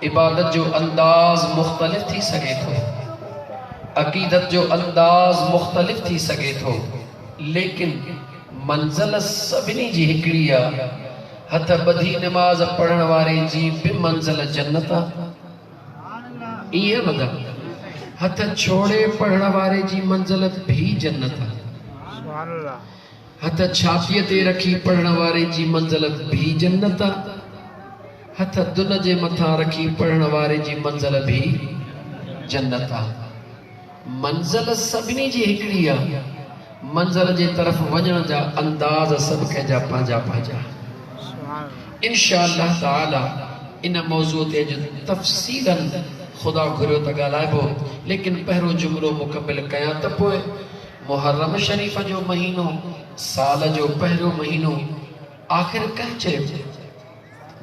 इबादत जो अंदाज मुख्तलिफ थी सके थो, अकीदत जो अंदाज मुख्तलिफ थी सके थो, लेकिन मंज़िल सभिनी जी हिकिड़ी आहे। हथ ॿधी नमाज पढ़ण वारे जी बि मंज़िल जन्नत आहे। इहे वधा हथ छोड़े पढ़ण वारे जी मंज़िल भी जन्नत आहे। हथ छातीअ ते रखी पढ़ण वारे जी मंज़िल भी जन्नत आहे। हथ दुन जे मथां रखी पढ़ण वारे जी मंज़िल भी जन्नत आहे। मंज़िल सभिनी जी हिकिड़ी आहे। मंज़िल जे तरफ़ वञण जा अंदाज़ सभु कंहिंजा पंहिंजा पंहिंजा। इंशाअल्लाह ताला इन मौज़ू ते तफ़सीलन खुदा घुरियो त ॻाल्हाइबो, लेकिन पहिरों जुमिलो मुकमिल कयां त पोइ मुहर्रम शरीफ़ जो महीनो, साल जो पहिरियों महीनो आख़िर कंहिं चयो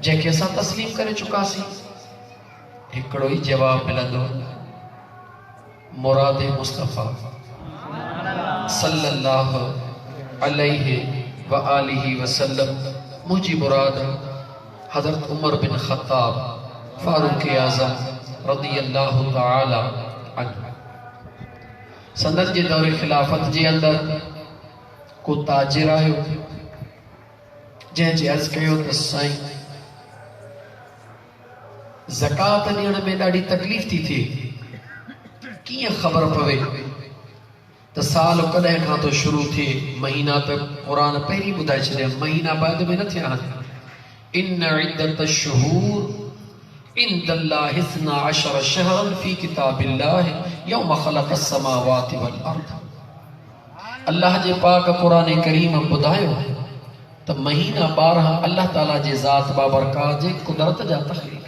जंहिंखे असां तस्लीम करे चुकासीं? हिकिड़ो ई जवाबु मिलंदो, मुराद मुस्तफ़ा सल्लल्लाहु अलैहि व आलिहि वसल्लम। मुझी मुराद हज़रत उमर बिन ख़त्ताब फारूक आज़म रज़ियल्लाहु ताला अन्हु। संदन जे दौरे खिलाफत जे अंदर को ताजिर आयो जंहिंजे अर्ज़ कयो त साईं ज़कात ॾियण में ॾाढी तकलीफ़ थी थिए, कीअं ख़बर पवे त साल कॾहिं खां तो शुरू थिए? महीना त क़ुरान पहिरीं ॿुधाए छॾिया, महीना बाद में न थिया आहिनि। इन इद्दत शुहूर इंदल्लाहि इस्ना अशर शहरन फी किताबिल्लाहि यौम ख़लक़स समावाति वल अर्द। अल्लाह जे पाक क़ुरान करीम ॿुधायो त महीना 12 अल्लाह ताला जे ज़ात बाबरकात जे कुदरत जा तख़लीक़।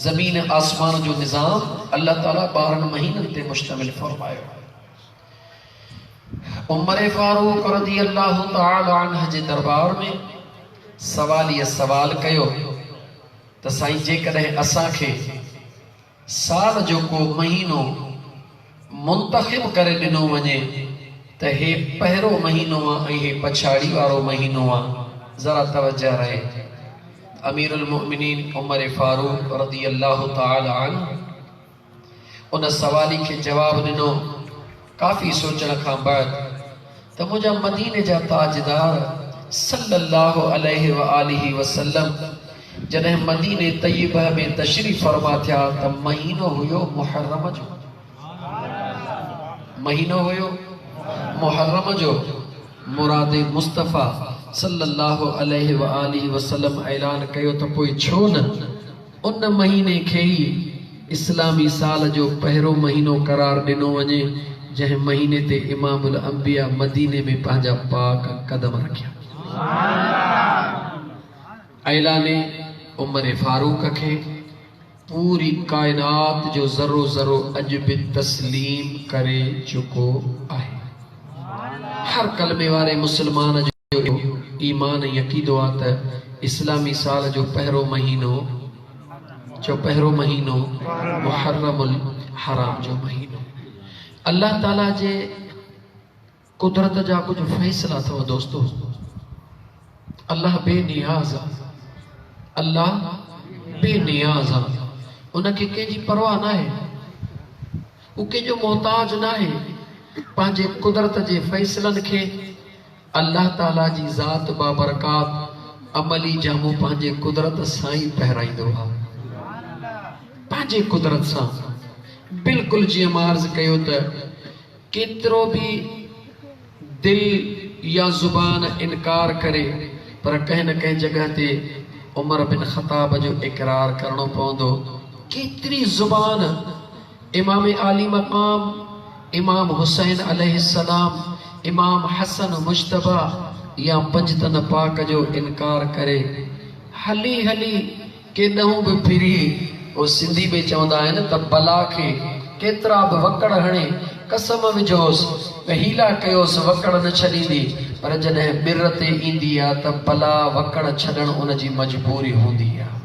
ज़मीन आसमान जो निज़ाम अल्लाह ताला 12 महीननि ते मुश्तमिल फरमायो। उमर फारूक रज़ियल्लाहु ताला अन्हु जे दरबार में सवालिया सवाल कयो त साईं जेकॾहिं असांखे साल जो को महीनो मुंतखिब करे ॾिनो वञे त हे पहिरों महीनो आहे ऐं हे पछाड़ी वारो महीनो आहे, ज़रा तवज्जो रहे। अमीरुल मोमिनीन उमर फारूक रज़ियल्लाहु ताला अन्हु उन सवाली के जवाब ॾिनो काफ़ी सोचण खां बाद त मुंहिंजा मदीने जा ताजदार सल्लल्लाहु अलैहि व आलिहि वसल्लम जॾहिं मदीने तय्यबा में तशरीफ़ फरमा थिया त महीनो हुयो मुहर्रम जो। महीनो हुयो मुहर्रम जो। मुराद मुस्तफ़ा सल्लल्लाहु अलैहि व आलिहि वसल्लम ऐलान कयो त पोइ छो न उन महीने खे ही इस्लामी साल जो पहिरों महीनो करार ॾिनो वञे जंहिं महीने ते इमामुल अंबिया मदीने में पंहिंजा पाक कदम रखिया। ऐलाने उमर फारूक खे पूरी कायनात जो ज़रो ज़रो अॼु बि तस्लीम करे चुको आहे। हर कलमे वारे मुसलमान जो ईमान यकीदो आहे त इस्लामी साल जो पहिरों महीनो मुहर्रमुल हराम जो महीनो अल्लाह ताला जे कुदरत जा कुछ फैसला थो दोस्तों। अल्लाह बेनियाज़ आहे, अल्लाह बेनियाज़ आहे। उनखे कंहिंजी परवाह न आहे, वो कंहिंजो मोहताज न आहे। पंहिंजे कुदरत जे फैसलनि खे अल्लाह ताला जी ज़ात बाबरकात अमली जामो पंहिंजे कुदरत सां ई पहिराईंदो आहे, पंहिंजे कुदरत सां। बिल्कुलु जीअं मां अर्ज़ कयो त केतिरो बि दिल या ज़ुबान इनकार करे, पर कंहिं न कंहिं जगह ते उमर बिन ख़त्ताब जो इकरार करणो पवंदो। केतिरी ज़ुबान इमाम आली मक़ाम इमाम हुसैन अलैहिस्सलाम, इमाम हसन मुश्तबा या पंजतन पाक जो इनकार करे हली हली केॾांहुं बि फिरी। वो सिंधी में चवंदा आहिनि त बला खे केतिरा बि वकड़ हणे कसम विझोसि त हीला कयोसि वकड़ न छॾींदी, पर जॾहिं ॿिर ते ईंदी आहे त बला वकड़ छॾण उनजी मजबूरी हूंदी आहे।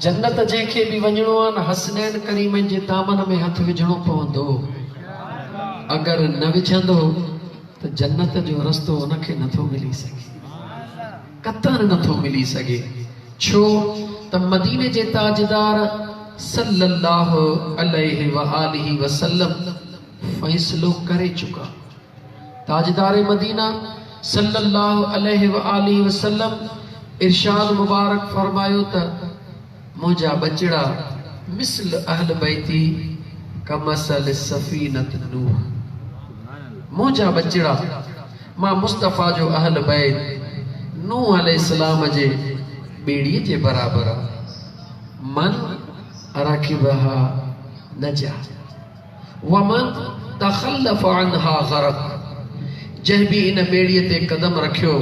जन्नत जंहिंखे बि वञिणो आहे न, हसनैन करीमनि जे दामन में हथ विझणो पवंदो। अगरि न विझंदो त जन्नत जो रस्तो उनखे नथो मिली सघे, कतन नथो मिली सघे। छो त मदीने जे ताजदार सल्लल्लाहु अलैहि व आलिहि वसल्लम फैसलो करे चुका। ताजदार मदीना सल्लल्लाहु अलैहि व आलिहि वसल्लम इरशाद मुबारक फरमायो त मुझा बचड़ा मिसल अहल बैती कमसल सफीनत नूह। मुझा बचड़ा मां मुस्तफा जो अहल बैत नूह अलैहिस्सलाम जे बेड़ी जे बराबर मन रकिबहा नजा वमन तखल्लफ अनहा गरक। जंहिं भी इन बेड़ी ते कदम रखियो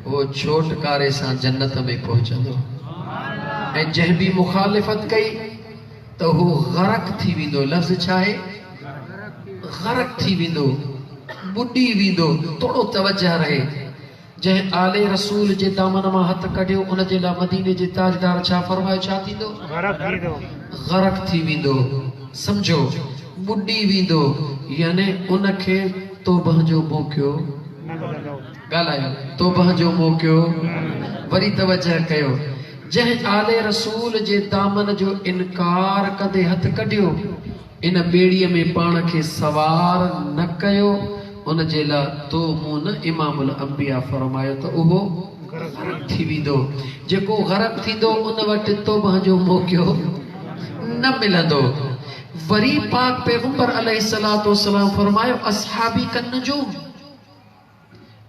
वो छोटकारे सां जन्नत में पहुंचंदो ऐं जंहिं भी मुखालिफत कई तो वो गरक थी विंदो। लफ्ज़ छा है? गरक थी विंदो, बुडी विंदो। थोड़ो तवज्जो रहे। जंहिं आले रसूल जे दामन मां हथ कढियो उन जे लाइ मदीने जे ताजदार छा फरमायो? छा थींदो? गरक थी विंदो। समझो, बुडी विंदो यानी उनखे तौबह जो मौक़ो ॻाल्हायो, तौबह जो मौक़ो। वरी तवज्जो कयो, जंहिं आले रसूल जे दामन जो इनकार कंदे हथ कढियो इन बेड़ीअ में पाण खे सवार न कयो उन जे लाइ तो मूं न इमामुल अंबिया फरमायो त उहो गरक थी विंदो। जेको गरक थींदो उन वटि तौबह जो मौक़ो न मिलंदो। वरी पाक पैगंबर अलैहिस्सलातु वस्सलाम फरमायो असहाबी कन नजूम।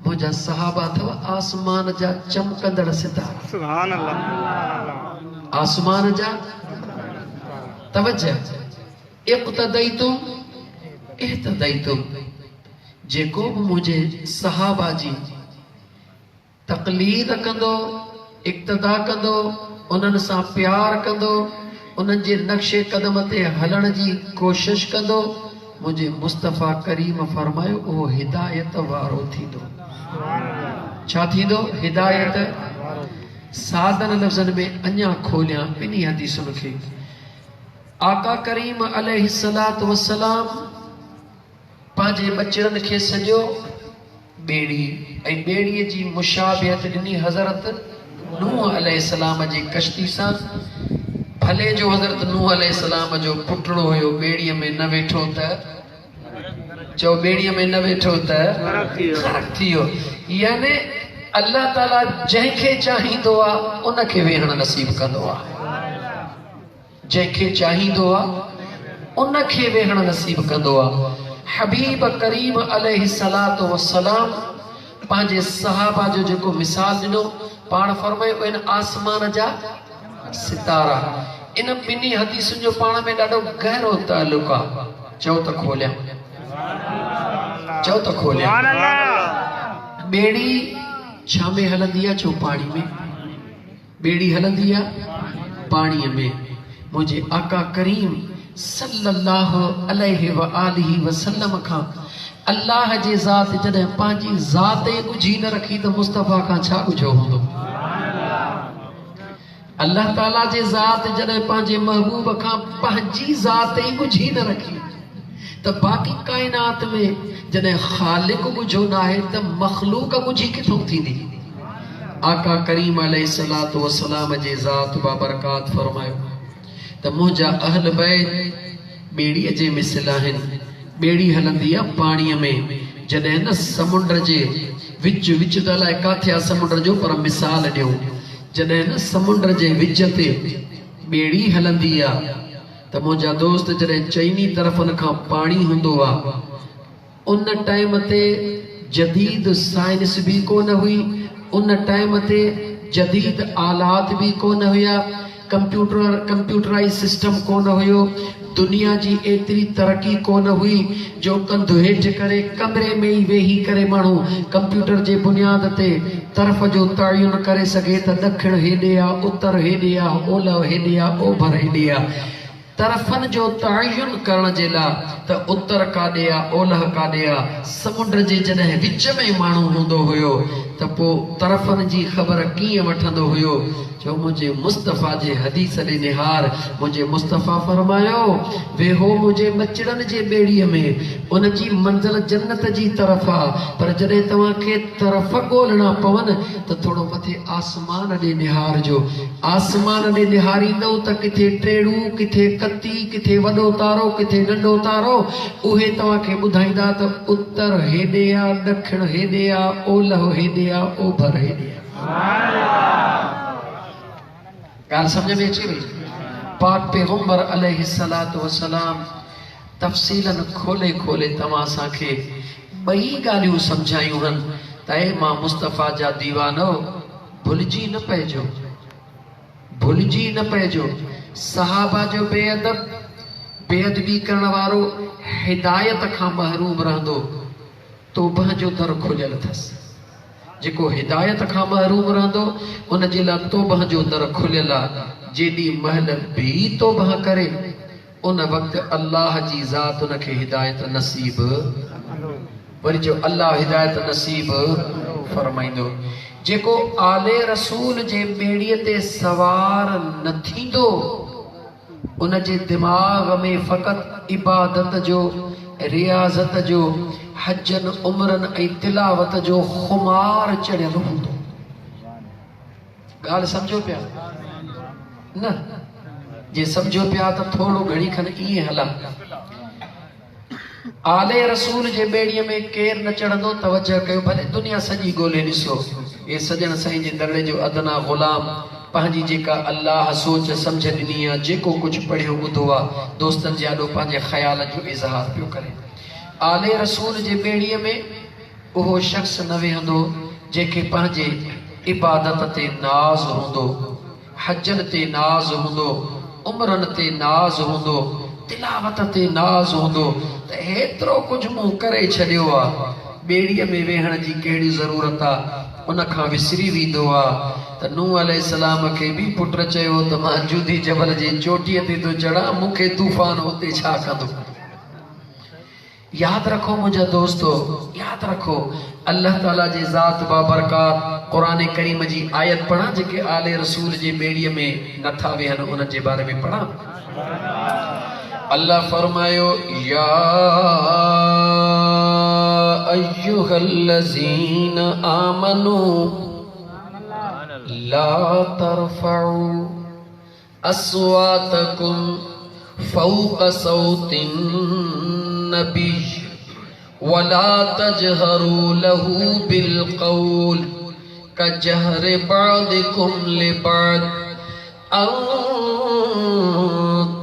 मुझा सहाबा अथव आसमान जा चमकंदड़ सितारा। सुभान अल्लाह। आसमान जा तवज्जो। इक़्तदैतुम इह्तदैतुम। जेको भी मुझे सहाबा जी तक़लीद कंदो, इक़्तिदा कंदो, उन्हनि सां प्यार कंदो, उन्हनि जे नक्शे कदम ते हलण जी कोशिश कंदो, मुझे मुस्तफ़ा करीम फरमायो वो हिदायत वारो थींदो। छा थींदो? हिदायत। सादन लफ्ज़न में अञा खोलियां ॿिन्ही हदीसुनि खे। आका करीम अलैहिस्सलातु वस्सलाम पंहिंजे बचड़नि खे सॼो बेड़ी ऐं बेड़ीअ जी मुशाबियत ॾिनी हज़रत नूह अलैहिस्सलाम जी कश्ती सां। भले जो हज़रत नूह अलैहिस्सलाम जो पुटड़ो हुयो बेड़ीअ में न वेठो त चो बेड़ीअ में न वेठो त गरक थी वियो। यानी अल्लाह ताला जंहिंखे चाहींदो आहे उनखे वेहण नसीब कंदो आहे। जंहिंखे चाहींदो आहे उनखे वेहण नसीब कंदो आहे। हबीब करीम अलैहिस्सलातु वस्सलाम पंहिंजे सहाबा जो जेको मिसाल ॾिनो पाण फरमायो इन आसमान जा सितारा। इन ॿिन्ही हदीसुनि जो पाण में ॾाढो गहरो ताल्लुक़ आहे। चओ त खोलियां, चओ त खोलियां। बेड़ी छा में हलंदी आहे? चो पाणी में। बेड़ी हलंदी आहे पाणीअ में। मुझे आका करीम सल्लल्लाहु अलैहि व आलिहि वसल्लम खां अल्लाह जे ज़ात जॾहिं पंहिंजी ज़ात ई ॻुझी न रखी त मुस्तफ़ा खां छा ॻुझो हूंदो? अल्लाह ताला जे ज़ात जॾहिं पंहिंजे महबूब खां पंहिंजी ज़ात ई ॻुझी न रखी त बाक़ी काइनात में जॾहिं ख़ालिक ॻुझो न आहे त मख़लूक ॻुझी किथों थींदी? आका करीम अलैहिस्सलातु वस्सलाम जे ज़ात बाबरकात फरमायो त मुंहिंजा अहल बैत बेड़ीअ जे मिसल आहिनि। बेड़ी हलंदी आहे पाणीअ में। जॾहिं न समुंड जे विच विच त अलाए काथे आहे समुंड जो, पर मिसाल ॾियो, जॾहिं न समुंड जे विच ते बेड़ी हलंदी आहे त मुंहिंजा दोस्त जॾहिं चइनी तरफ़नि खां पाणी हूंदो आहे उन टाइम ते जदीद साइंस भी कोन हुई, उन टाइम ते जदीद आलात भी कोन हुया, कंप्यूटराइज सिस्टम कोन हुयो, दुनिया जी एतरी तरक्की कोन हुई जो कंधु हेठि करे कमरे में ही वेही करे माण्हू कंप्यूटर जे बुनियाद ते तरफ़ जो तयन करे सघे त ॾखिण हेॾे आहे, उत्तर हेॾे आहे, ओलह हेॾे आहे, ओभर हेॾे आहे। तरफ़नि जो तयन करण जे लाइ त उत्तर काॾे आहे, ओलह काॾे आहे, समुंड जे जॾहिं विच में माण्हू हूंदो हुयो त पोइ तरफ़नि जी ख़बर कीअं वठंदो हुयो। जो मुंहिंजे मुस्तफ़ा जे हदीस ॾे निहार। मुंहिंजे मुस्तफ़ा फरमायो वेहो मुंहिंजे मचड़नि जे ॿेड़ीअ में, उन जी मंज़िल जन्नत जी तरफ़ आहे, पर जॾहिं तव्हांखे तरफ़ ॻोल्हणा पवनि त थोरो मथे आसमान ॾे निहारजो। आसमान ॾे निहारींदव त किथे टेड़ू, किथे कती, किथे वॾो तारो, किथे नंढो तारो, उहे तव्हांखे ॿुधाईंदा त उत्तर हेॾे आहे, ॾखिण हेॾे आहे, ओलह हेॾे आहे, ओभर हेॾे आहे। ॻाल्हि सम्झ में अचे वई? पाक पैगंबर अलैहिस्सलातु वस्सलाम तफ़सीलन खोले खोले तव्हां असांखे ॿई ॻाल्हियूं सम्झायूं आहिनि त ए मां मुस्तफ़ा जा दीवानो, भुलिजी न पइजो, भुलिजी न पइजो। सहाबा जो बेअदबी करण वारो हिदायत खां महरूम रहंदो, तौबह जो दर खुलियल अथसि। जेको हिदायत खां महरूम रहंदो उन जे लाइ तौबह जो दर खुलियल आहे। जेॾी महिल बि तौबह करे उन वक़्तु अल्लाह जी ज़ात उनखे हिदायत नसीब, वरी जो अल्लाह हिदायत नसीब फरमाईंदो। जेको आले रसूल जे ॿेड़ीअ ते सवार न थींदो उन जे दिमाग़ में फ़क़त इबादत जो, रियाज़त जो, हजन उमरन ऐं तिलावत जो खुमार चढ़ियल हूंदो। ॻाल्हि सम्झो पिया न? जे सम्झो पिया त थोरो घणी खनि ईअं हला। आले रसूल जे ॿेड़ीअ में केरु न चढ़ंदो, तवजह कयो, भले दुनिया सॼी ॻोल्हे ॾिसो, ये सजण साईं जे दड़े जो अदना ग़ुलाम पंहिंजी जेका अल्लाह सोच सम्झ ॾिनी आहे, जेको कुझु पढ़ियो ॿुधो आहे, दोस्तनि जे आॾो पंहिंजे ख़्याल जो इज़हार पियो करे। आले रसूल जे ॿेड़ीअ में उहो शख़्स न वेहंदो जंहिंखे पंहिंजे इबादत ते नाज़ हूंदो, हजन ते नाज़ हूंदो, उमरन ते नाज़ हूंदो, तिलावत ते नाज़ हूंदो त हेतिरो कुझु मूं करे छॾियो आहे, ॿेड़ीअ में वेहण जी कहिड़ी ज़रूरत आहे। उन खां विसरी वेंदो आहे त नूह अलैहिस्सलाम खे बि पुट चयो त मां जुदी जबल जे चोटीअ ते थो चढ़ां, मूंखे तूफ़ान हुते छा कंदो। याद रखो मुझे दोस्तों, याद रखो अल्लाह ताला जे ज़ात बाबरकात कुरान करीम जी आयत पढ़ा जेके आले रसूल जे ॿेड़ीअ में नथा वेहन, उन जे बारे में पढ़ा। अल्लाह फरमायो या अय्युहल्लज़ीन आमनू ला तरफउ अस्वातकुम फौक सौतिन नबी वला तजहरू लहू बिलकौल कजहर बादिकुम लिबाद अन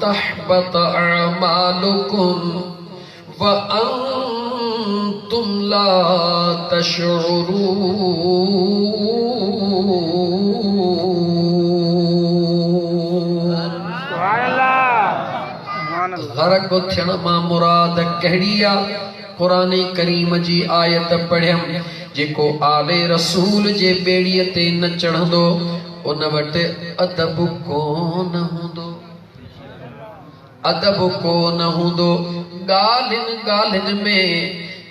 तहबत अमालुकुम व अंतुम ला तशउरून। गरक थियण मां मुराद कहिड़ी आहे? कुरान करीम जी आयत पढ़ियम, जेको आले रसूल जे ॿेड़ीअ ते न चढ़ंदो उन वटि अदब कोन हूंदो, अदब कोन हूंदो। ॻाल्हियुनि ॻाल्हियुनि में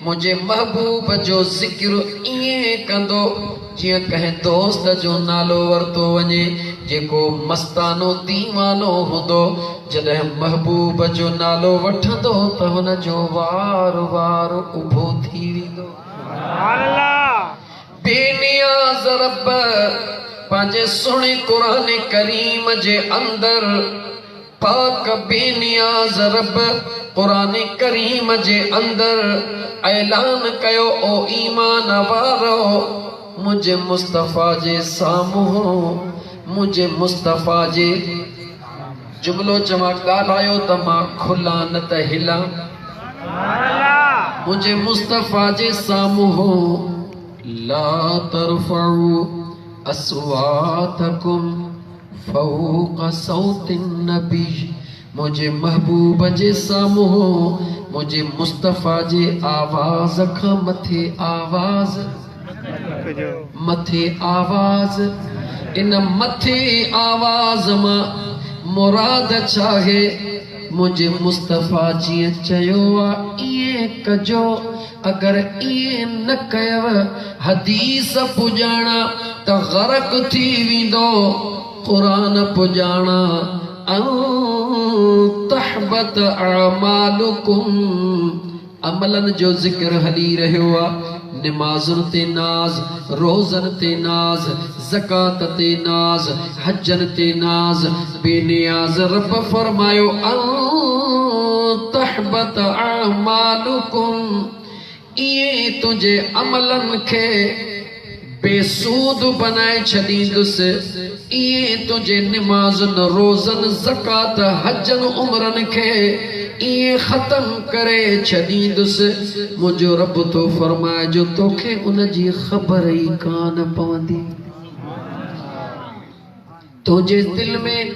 मुंहिंजे महबूब जो ज़िक्र ईअं कंदो जीअं कंहिं दोस्त जो नालो वरितो वञे जेको मस्तानो दीवानो हूंदो। जॾहिं महबूब जो नालो वठंदो त हुन जो वार वार उभो थी वेंदो। बेनियाज़ रब पंहिंजे सुहिणे कुरान करीम जे अंदर, पाक बेनियाज़ रब कुरान करीम जे अंदर ऐलान कयो, ओ ईमान वारो मुझे मुस्तफ़ा जे साम्हूं, मुझे मुस्तफ़ा जे जुमलो चवां ॻाल्हायो त मां खुला न त हिला। मुझे मुस्तफ़ा जे साम्हूं ला तरफउ अस्वातकुम फौक सौतिन नबी, मुझे महबूब जे साम्हूं मुझे मुस्तफ़ा जे आवाज़ खां मथे आवाज़, मथे आवाज़। इन मथे आवाज़ मां मुराद छा है? मुझे मुस्तफ़ा जी चयो ये कजो अगर ये न कयव हदीस पुजाना तो गरक थी विंदो कुरान पुजाना तहबत अमालुकुम अमलन जो जिक्र हली रहो नमाजुन ते नाज रोजन ते नाज ज़कात ते नाज हजन ते नाज बेनियाज रब फरमायो तहबत अमालुकुम ये तुझे अमलन के बेसूद बनाए छदीदुस ये तुझे नमाजुन रोजन ज़कात हजन उमरन के ये खत्म करे छदीदुस मुझो रब तो फरमाए जो तोखे उन जी खबर ही कान पवंदी तुझे दिल में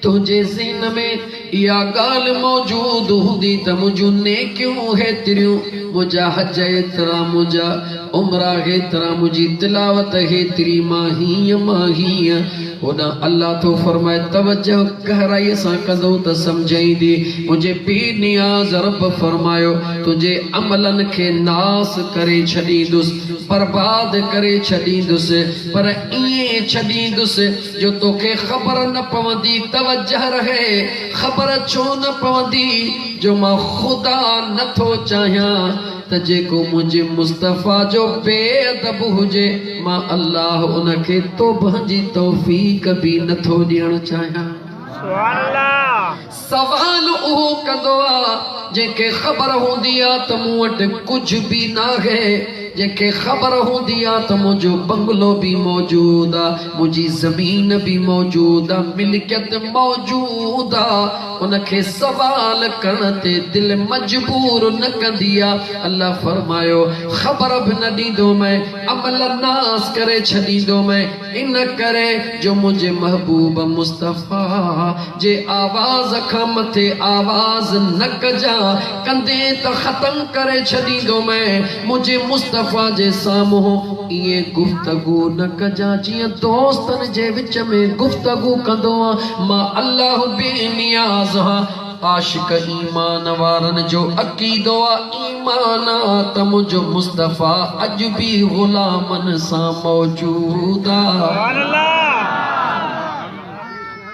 तुझे ज़हन में या गाल मौजूद हुंदी त मुझो ने क्यों है तिरियो मुझा हज एतरा मुझा उमरा है तरा मुझी तिलावत है तेरी माही माही होना अल्लाह तो फरमाए तवज्जो गहराई सां कंदो त समझाईंदी मुझे बेनियाज़ रब फरमायो तुझे अमलन के नास करे छॾींदुस बर्बाद करे छॾींदुस पर इए छॾींदुस जो तोखे खबर न पवंदी तवज्जह रहे खबर छो न पवंदी जो मां खुदा नथो चाहियां त जेको मुझे मुस्तफ़ा जो बेअदब हुजे मां अल्लाह उनके तौबह जी तौफीक भी नथो ॾियण चाहियां सुभान अल्लाह सवाल उहो कंदो आ जेके ख़बर हूंदी आ त मूं वटि कुझु बि नाहे जेके ख़बर हूंदी आ त मुंहिंजो बंगलो भी मौजूद आ मुंहिंजी ज़मीन भी मौजूद आ मिल्कियत मौजूद आ उनखे सवाल करण ते दिल मजबूर न कंदी आ अल्लाह फरमायो ख़बर भी न ॾींदो मैं अमल नास करे छॾींदो मैं इन करे जो मुंहिंजे महबूब मुस्तफ़ा जे आवाज़ खां मथे आवाज़ न कजा कंदे त ख़त्म करे छॾींदो मैं मुंहिंजे मुस्तफ़ा जे साम्हूं ये गुफ्तगू न कजा जियां दोस्तन जे विच में गुफ्तगू कंदो आ मां अल्लाह बेनियाज़ हाँ आशिक ईमान वारन जो अकीदो आ ईमान त मुझो मुस्तफ़ा अज भी गुलामन सा मौजूद आ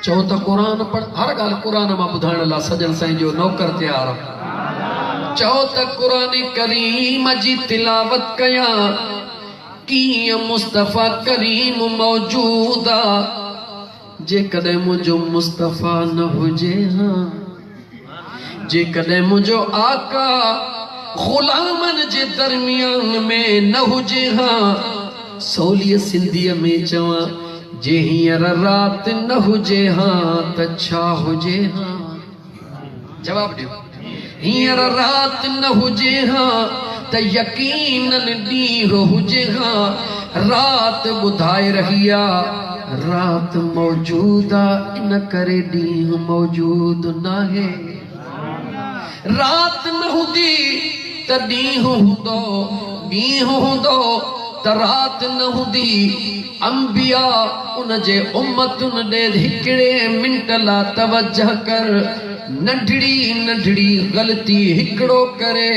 चो त कुरान पढ़ हर गाल कुरान मां ॿुधाइण ला सजन साईं जो नौकर तैयार चो त कुरान करीम जी तिलावत कया कीअं मुस्तफ़ा करीम मौजूद आ जे कदे मुझो मुस्तफ़ा न हुजे हाँ जे कदे मुझो आका गुलामन जे दरमियान में न हुजे हाँ सौलिय सिंधीअ में चवा जे हींअर रात न हुजे हाँ त छा हुजे हाँ जवाब ॾियो हींअर रात न हुजे हाँ त यकीनन ॾींहुं हुजे हाँ रात ॿुधाए रही आ रात मौजूद आ इन करे ॾींहुं मौजूद नाहे रात न हुंदी त ॾींहुं हूंदो ॾींहुं हूंदो त रात न हुंदी अंबिया उन जे उम्मतुन ॾे हिकिड़े मिंट ला तवज्जह कर नंढड़ी नंढड़ी ग़लती हिकिड़ो करे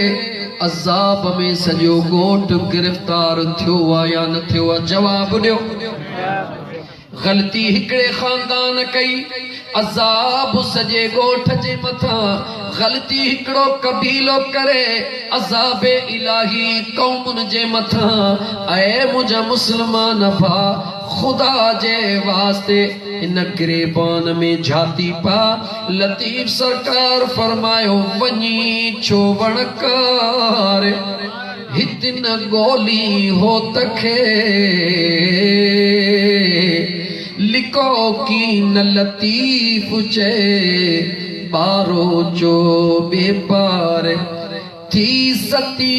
अज़ाब में सॼो ॻोठ गिरफ़्तार थियो आ या न थियो आ जवाब ॾियो गलती हिकड़े खानदान कई अज़ाब सजे ॻोठ जे मथा गलती हिकड़ो कबीलो करे अज़ाब इलाही कौमुन जे मथा ऐ मुझा मुसलमान भा खुदा जे वास्ते इन गिरेबान में झाती पा लतीफ सरकार फरमायो वनी छो वणकार हित न गोली हो तखे लिको की न लतीफ चे बारो जो बेपार थी सती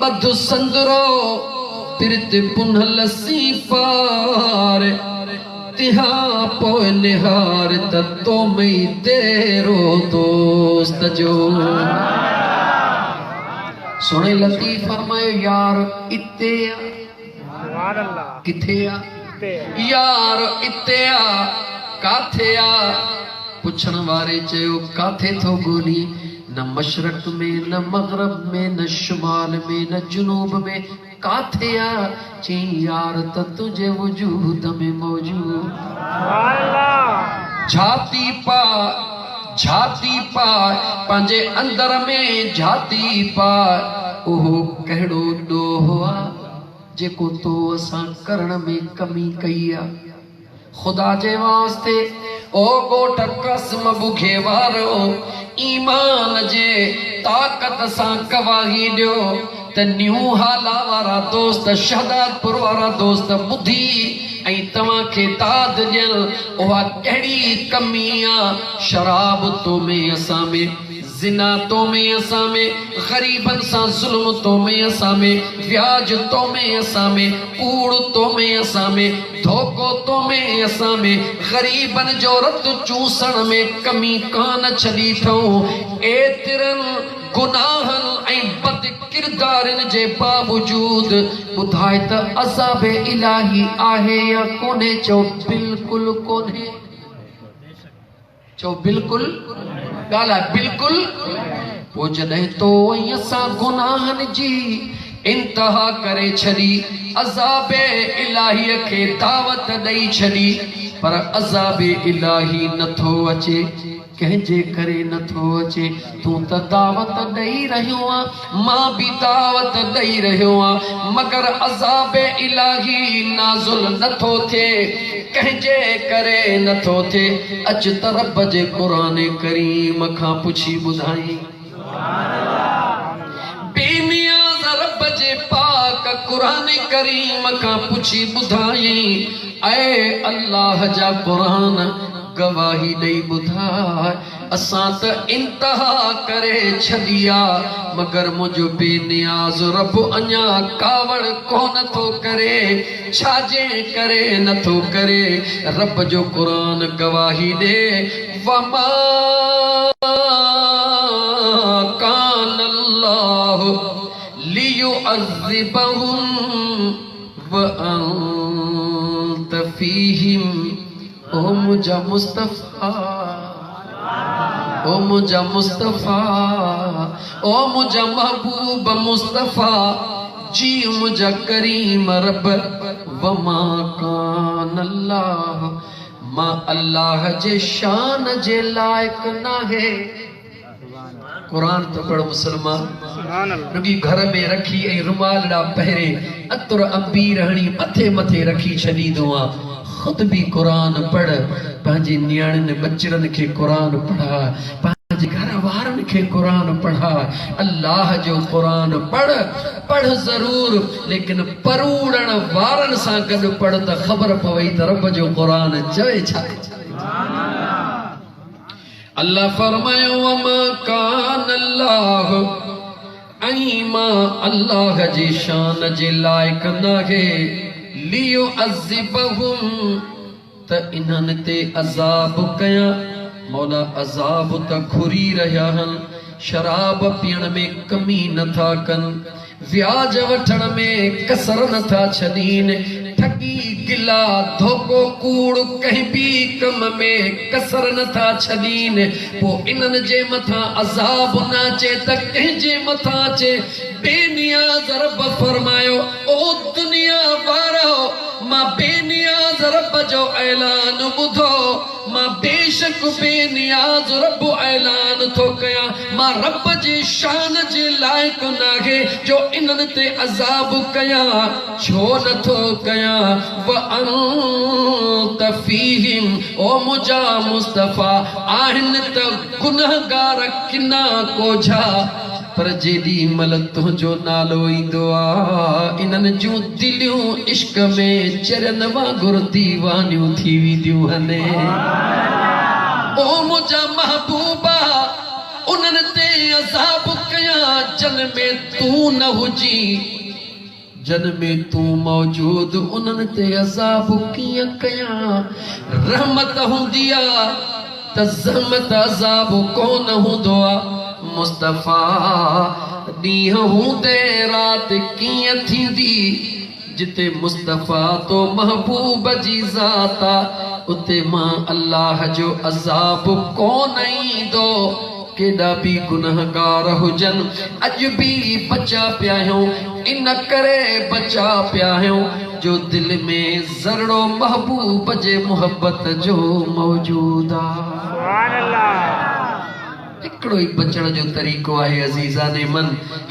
बद संदरो पिरत पुनल सी पार तिहा पोइ निहार तो मई तेरो दोस्त जो सुने लतीफ फरमायो यार इत्ते किथे आ यार इत्ते आ काथे आ पुछण वारे चयो काथे थो ॻोल्ही, न मशरक में न मगरब में न शुमाल में न जुनूब में, काथे आ? चई यार त तुझे वजूद में मौजूद। झाती पा पंहिंजे अंदर में झाती पा, ओहो कहिड़ो ॾोहो आ जेको तो असां करण में कमी कई आ। खुदा जे वास्ते ओ गोठ कसम बुखे वारो, ईमान जे ताकत सां गवाही ॾियो त न्यू हाला वारा दोस्त, शहदादपुर वारा दोस्त ॿुधी ऐं तव्हांखे दाद ॾियनि उहा कहिड़ी कमी आ। शराब तो में असां में, ज़िना तो में असां में, ग़रीबन सां ज़ुल्म तो में असां में, व्याज तो में असां में, कूड़ तो में असां में, धोखो तो में असां में, ग़रीबन जो रत चूसण में कमी कान छॾी अथऊं। एतिरनि गुनाहनि ऐं बद किरदारनि जे बावजूद ॿुधाए त अज़ाब इलाही आहे या कोन्हे? चओ बिल्कुलु कोन्हे। चओ बिल्कुलु, ॻाल्हि बिल्कुलु। पोइ जॾहिं तो ऐं असां गुनाहनि जी इंतहा करे छॾी, अज़ाब इलाहीअ खे दावत ॾेई छॾी, पर अज़ाब इलाही नथो अचे। कंहिंजे करे नथो अचे? तूं त दावत ॾेई रहियो आ, मां बि दावत ॾेई रहियो आ, मगर अज़ाब इलाही नाज़ुल नथो थिए। कंहिंजे करे नथो थिए? अच त रब जे क़ुरान करीम खां पुछी ॿुधाई। बेनियाज़ रब जे पाक क़ुरान करीम खां पुछी ॿुधाई। ऐ अल्लाह जा क़ुरान गवाही ॾेई ॿुधाए, असां त इंतहा करे छॾी आ, मगर मुंहिंजो बेनियाज़ रब अञा कावड़ कोन थो करे। छाजे करे नथो करे? रब जो क़ुरान गवाही ॾे, वमा कान अल्लाह लियुअज़्ज़िबहुम व अंत फीहिम। ओ मुझा मुस्तफा, ओ मुझा मुस्तफा, ओ मुझा महबूब मुस्तफा जी, मुझा करीम रब। वमा कान अल्लाह, मां अल्लाह जे शान जे लायक नाहे। कुरान तो पढ़ मुसलमान, रुगी घर में रखी ऐं रुमाल ॾा पहिरे, अतर अंबीर हणी मथे मथे रखी छॾींदो आ। खुद भी कुरान पढ़, पंहिंजे नियाणियुनि बचड़नि खे कुरान पढ़ा, पंहिंजे घर वारनि खे कुरान पढ़ा। अल्लाह जो कुरान पढ़ ज़रूर, लेकिन परूड़ण वारनि सां गॾु पढ़ त ख़बर पवई त रब जो कुरान चवे छा। अल्लाह फरमायो वमा कान अल्लाह, ऐं मां अल्लाह जी शान जे लाइक नाहे, लियुअज़्ज़िबहुम त इन्हनि ते अज़ाब कयां। मौला अज़ाब त घुरी रहिया आहिनि, शराब पीअण में कमी नथा कनि, व्याज वठण में कसर नथा छॾीनि, ठगी गिला धोखो कूड़ कंहिं बि कम में कसर नथा छॾीनि। पोइ इन्हनि जे मथां अज़ाब न अचे त कंहिंजे मथां अचे? बेनियाज़ रब फरमायो, ओ दुनिया वारो, मां बेनियाज़ रब जो ऐलान ॿुधो, मां बेशक बेनियाज़ रब ऐलान थो कयां, मां रब जी शान जे लाइक नाहे जो इन्हनि ते अज़ाब कयां। छो नथो कयां? व अंत फीहिम, ओ मुझा मुस्तफा आहिनि त गुनहगार किना कोझा, पर जेॾी महिल तुंहिंजो नालो ईंदो आ, इन्हनि जूं दिलियूं इश्क में चरनि वांगुरु दीवानियूं थी वेंदियूं आहिनि। ओ मुंहिंजा महबूबा, उन्हनि ते अज़ाब कयां जन में तूं न हुजी, जन में तूं मौजूद, उन्हनि ते अज़ाब कीअं कयां? रहमत हूंदी आ त ज़हमत अज़ाब कोन हूंदो आ। मुस्तफा ॾींहं हूंदे राति कीअं थींदी? जिते मुस्तफा तो महबूब जी ज़ात आ, उते मां अल्लाह जो अज़ाब कोन ईंदो। केॾा बि गुनहगार हुजन अज भी बचा पिया आहियूं, इन करे बचा पिया आहियूं जो दिल में ज़रो महबूब जे मोहब्बत जो मौजूद आ। हिकिड़ो ई बचण जो तरीक़ो आहे अज़ीज़ाने मन,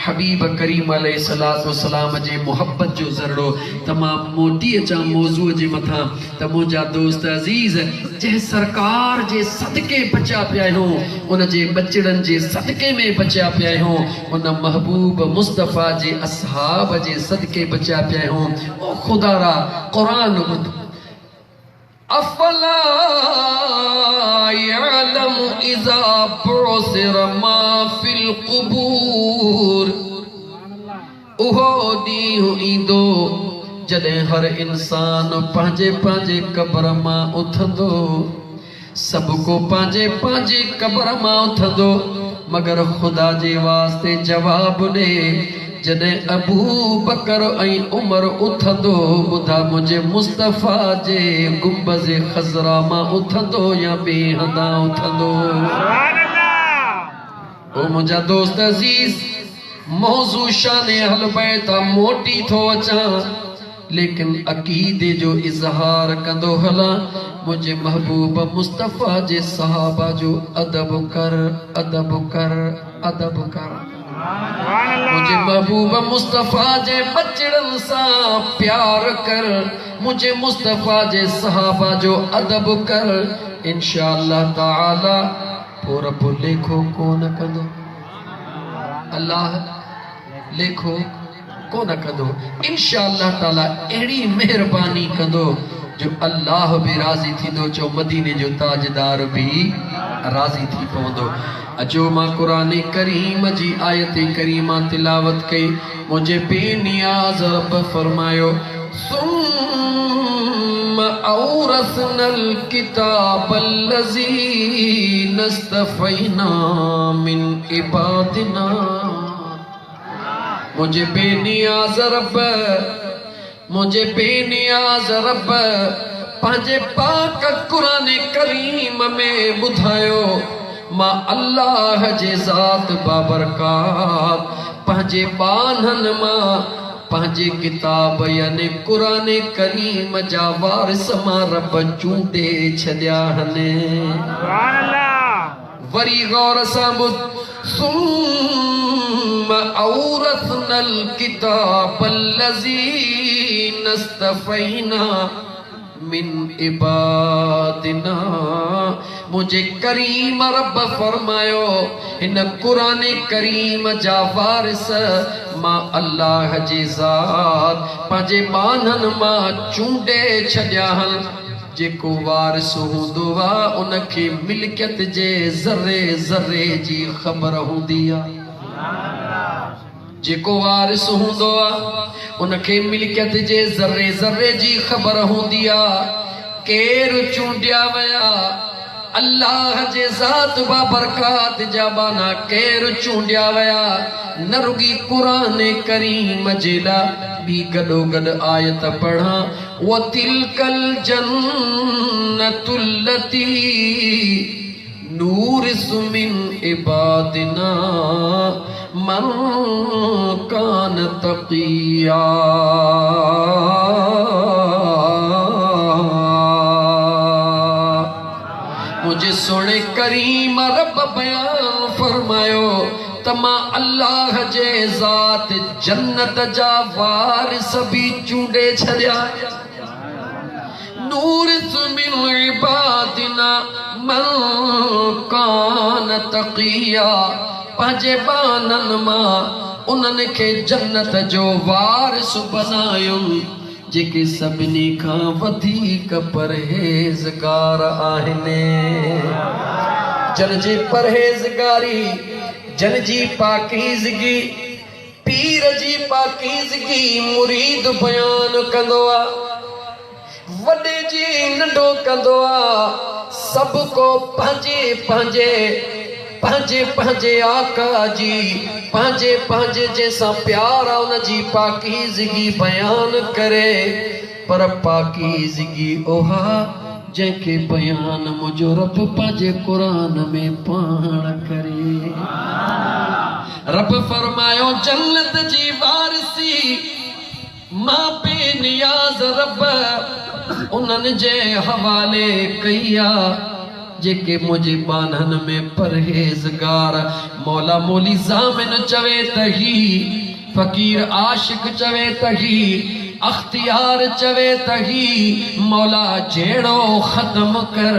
हबीब करीम अलैहिस्सलातु वस्सलाम जे मोहब्बत जो ज़रो। तमाम मोटी अचां मौज़ूअ जे मथां त मुंहिंजा दोस्त अज़ीज़ जंहिं सरकार जे सदके बचा पिया आहियूं, उन जे बचड़नि जे सदके में बचा पिया आहियूं, उन महबूब मुस्तफ़ा जे असहाब जे सदके बचा पिया आहियूं। ओ खुदारा क़ुरान ॿुध, अफ़ला यअलमु इज़ा बुअसिर मा फिल क़ुबूर। उहो ॾींहुं ईंदो जॾहिं हर इंसान पंहिंजे पंहिंजे क़ब्र मां उथंदो, सभु को पंहिंजे पंहिंजे क़ब्र मां उथंदो, मगर ख़ुदा जे वास्ते जवाब ॾे। जॾहिं अबू बकर ऐं उमर उथंदो, ॿुधा मुंहिंजे मुस्तफ़ा जे गुंबज़ ख़ज़रा मां उथंदो या ॿिए हंधा उथंदो। ओ मुंहिंजा दोस्त अज़ीज़, मौज़ू शाने अहल बैत मोटी थो अचां, लेकिन अक़ीदे जो इज़हार कंदो हलां। मुंहिंजे महबूब मुस्तफ़ा जे सहाबा जो अदब कर, अदब कर, अदब कर। मुझे महबूब मुस्तफ़ा जे बचड़न सां प्यार कर, मुझे मुस्तफ़ा जे सहाबा जो अदब कर। इंशाअल्लाह ताला पोइ रब लेखो कोन कंदो, अल्लाह लेखो कोन कंदो। इंशाअल्लाह ताला अहिड़ी मेहरबानी कंदो जो अल्लाह भी राज़ी थींदो, जो मदीने जो ताजदार भी राज़ी थी पवंदो। अचो मां कुरान करीम जी आयत करीमा तिलावत कई। मुझे बेनियाज़ रब फरमायो, सुम्मा औरसनल किताबल लज़ीना इस्तफ़ैना मिन इबादिना। मुझे बेनियाज़ रब, मुझे बेनियाज़ रब पंहिंजे पाक कुरान करीम में ॿुधायो, मां अल्लाह जे ज़ात बाबरकात पंहिंजे बानन मां पंहिंजे किताब यानी कुरान करीम जा वारिस मां रब चूंडे छॾिया आहिनि। वरी गौर सां ॿुध, सुम्मा औरसनल किताबल लज़ीना इस्तफ़ैना मिन इबादिना। मुझे करीम रब फरमायो, इन कुरान करीम जा वारिस मां अल्लाह जी ज़ात पंहिंजे बानन मां चूंडे छॾिया आहिनि। जेको वारिस हूंदो आहे उनखे मिल्कियत जे ज़रे ज़रे जी ख़बर हूंदी आहे। जेको वारिस हूंदो आहे उनखे मिल्कियत जे ज़रे ज़रे जी ख़बर हूंदी आहे। केरु चूंडिया विया अल्लाह जे ज़ात बाबरकात जा बाना, केरु चूंडिया विया न रुगी कुरान करीम जे लाइ भी गॾो गॾु आयत पढ़ा, व तिलकल जन्नतुल लती नूरिसु मिन इबादिना मन कान तक़िया। मुझे सोने करीम रब बयान फरमायो, तमा अल्लाह जे ज़ात जन्नत जा वारिस भी चूंडे छॾिया। नूरिसु मिन इबादिना मन कान तक़िया। पंहिंजे बानन मां उन्हनि खे जन्नत जो वारिस बनायुमि जेके सभिनी खां वधीक परहेज़गार आहिनि। जन जी परहेज़गारी, जन जी पाकीज़गी, पीर जी पाकीज़गी मुरीद बयान कंदो आहे। वॾे जी नंढो कंदो आहे। सभु को पंहिंजे पंहिंजे पंहिंजे पंहिंजे आका जी पंहिंजे पंहिंजे जंहिंसां प्यार आहे उन जी पाकीज़गी बयान करे। पर पाकीज़गी उहा जंहिंखे बयान मुंहिंजो रब पंहिंजे क़ुरान में पाण करे। रब फरमायो जन्नत जी वारिसी मां बेनियाज़ रब उन्हनि जे हवाले कई आहे जेके मुंहिंजे बाननि में परहेज़गार। मौला मौली ज़ामिन चवे त ही, फ़कीर आशिक चवे त ही, अख्तियार चवे त ही, मौला जहिड़ो ख़त्म कर।